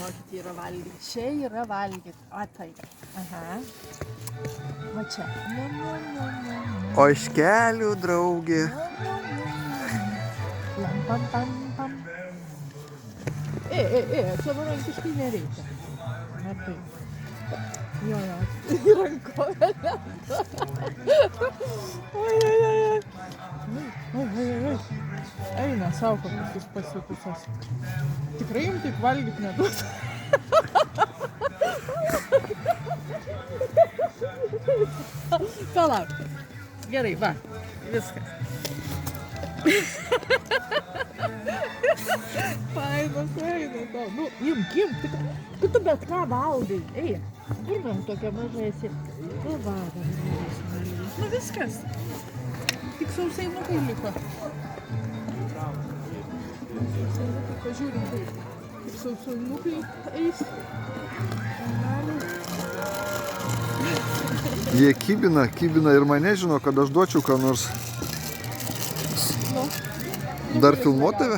žinokit, yra valgyti. Čia yra valgyti. O tai. Aha. Va čia. Ožkelių draugė. Lam, pam, pam, pam. Savarankiškai nereikia. Na taip. Jo. Į rankovę lenda. Oi. Eina savo kokius pasikusios. Tikrai jums taip valgyti neduos. Palauk. Gerai, va. Viskas. Fainas, eina to. Nu, imk. Tu bet ką valgai. Ei, kur man tokia maža esi? Nu, va. Nu, viskas. Tik sausainukai liko. Pažiūrim, kaip sausainukai eis. Jie kibina ir mane žino, kad aš duočiau ką nors. Dar filmuot tave?